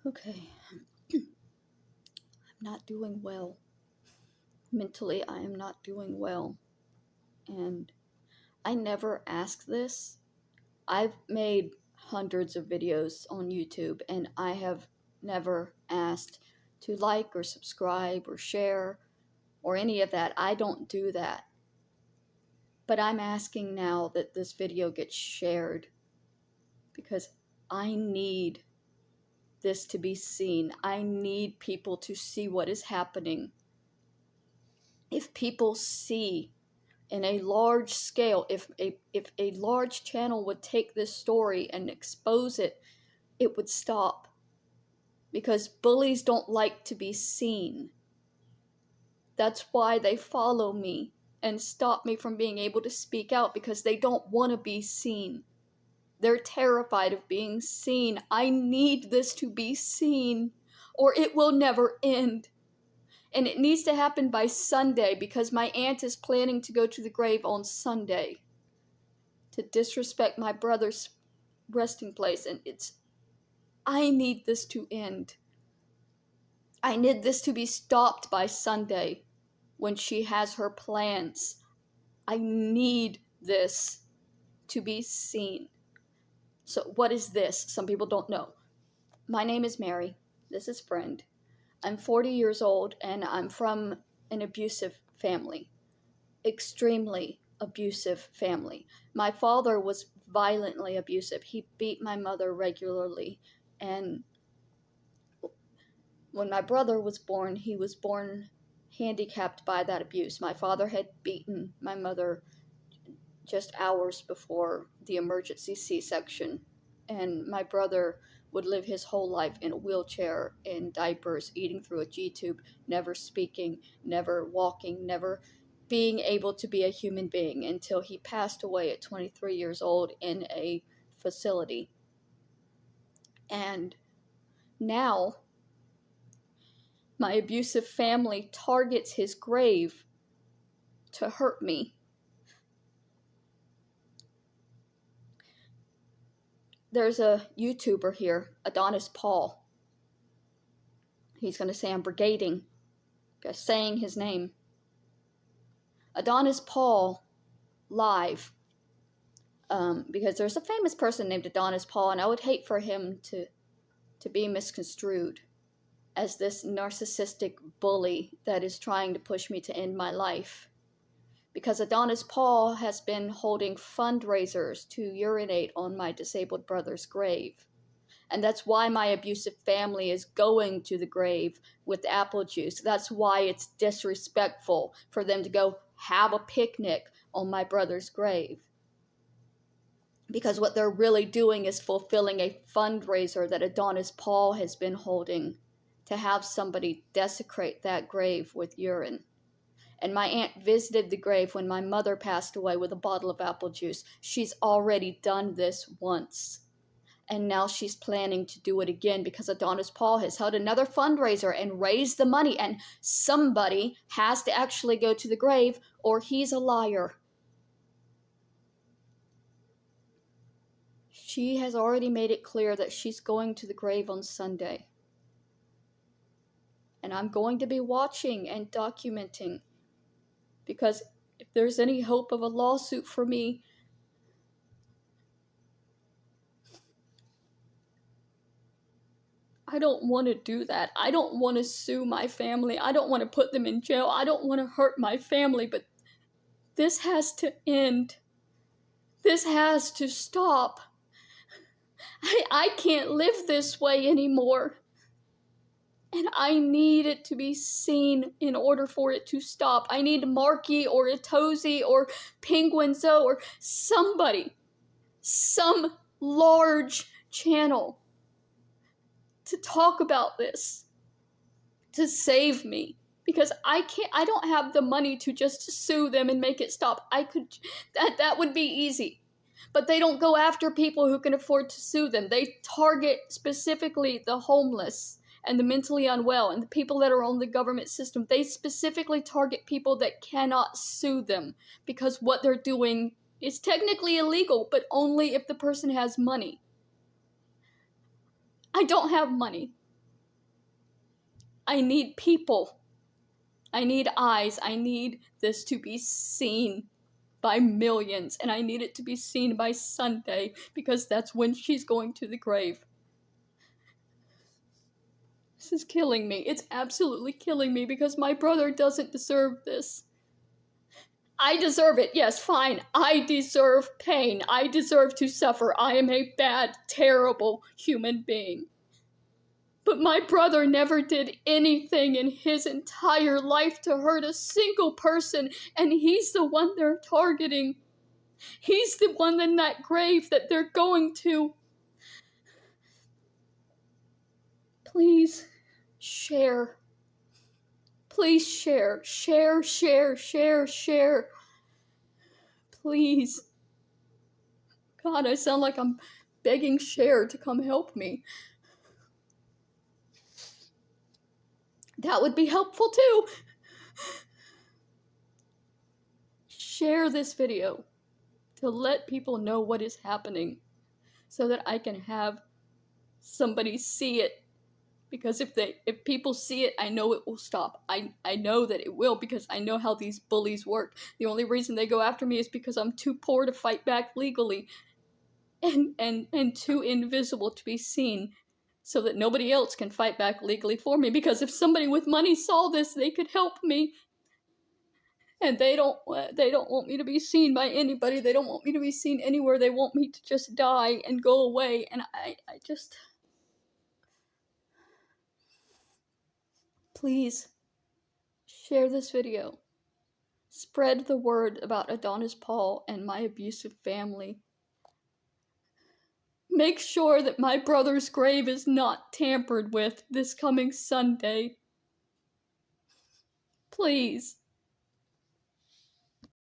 Okay, I'm not doing well. Mentally, I am not doing well. And I never ask this. I've made hundreds of videos on YouTube, and I have never asked to like or subscribe or share or any of that. I don't do that. But I'm asking now that this video gets shared because I need this to be seen. I need people to see what is happening. If people see in a large scale, if a large channel would take this story and expose it, it would stop. Because bullies don't like to be seen. That's why they follow me and stop me from being able to speak out, because they don't want to be seen. They're terrified of being seen. I need this to be seen, or it will never end. And it needs to happen by Sunday, because my aunt is planning to go to the grave on Sunday to disrespect my brother's resting place. And I need this to end. I need this to be stopped by Sunday when she has her plans. I need this to be seen. So what is this? Some people don't know. My name is Mary. This is Friend. I'm 40 years old, and I'm from an abusive family. Extremely abusive family. My father was violently abusive. He beat my mother regularly. And when my brother was born, he was born handicapped by that abuse. My father had beaten my mother just hours before the emergency C-section, and my brother would live his whole life in a wheelchair, in diapers, eating through a G-tube, never speaking, never walking, never being able to be a human being, until he passed away at 23 years old in a facility. And now my abusive family targets his grave to hurt me. There's a YouTuber here, Adonis Paul. He's going to say I'm brigading by saying his name. Adonis Paul live, because there's a famous person named Adonis Paul, and I would hate for him to be misconstrued as this narcissistic bully that is trying to push me to end my life. Because Adonis Paul has been holding fundraisers to urinate on my disabled brother's grave. And that's why my abusive family is going to the grave with apple juice. That's why it's disrespectful for them to go have a picnic on my brother's grave. Because what they're really doing is fulfilling a fundraiser that Adonis Paul has been holding to have somebody desecrate that grave with urine. And my aunt visited the grave when my mother passed away with a bottle of apple juice. She's already done this once. And now she's planning to do it again, because Adonis Paul has held another fundraiser and raised the money. And somebody has to actually go to the grave, or he's a liar. She has already made it clear that she's going to the grave on Sunday. And I'm going to be watching and documenting, because if there's any hope of a lawsuit for me, I don't want to do that. I don't want to sue my family. I don't want to put them in jail. I don't want to hurt my family, but this has to end. This has to stop. I can't live this way anymore. And I need it to be seen in order for it to stop. I need Marky or Itosi or Penguinzo or somebody, some large channel to talk about this, to save me. Because I don't have the money to just sue them and make it stop. That would be easy. But they don't go after people who can afford to sue them. They target specifically the homeless and the mentally unwell and the people that are on the government system. They specifically target people that cannot sue them, because what they're doing is technically illegal, but only if the person has money. I don't have money. I need people. I need eyes. I need this to be seen by millions, and I need it to be seen by Sunday, because that's when she's going to the grave. This is killing me. It's absolutely killing me, because my brother doesn't deserve this. I deserve it. Yes, fine. I deserve pain. I deserve to suffer. I am a bad, terrible human being. But my brother never did anything in his entire life to hurt a single person, and he's the one they're targeting. He's the one in that grave that they're going to. Please share. Please share. Share, share, share, share. Please. God, I sound like I'm begging Cher to come help me. That would be helpful too. Share this video to let people know what is happening, so that I can have somebody see it. Because if people see it, I know it will stop. I know that it will, because I know how these bullies work. The only reason they go after me is because I'm too poor to fight back legally, and too invisible to be seen, so that nobody else can fight back legally for me. Because if somebody with money saw this, they could help me. And they don't want me to be seen by anybody. They don't want me to be seen anywhere. They want me to just die and go away. And I just... Please, share this video. Spread the word about Adonis Paul and my abusive family. Make sure that my brother's grave is not tampered with this coming Sunday. Please.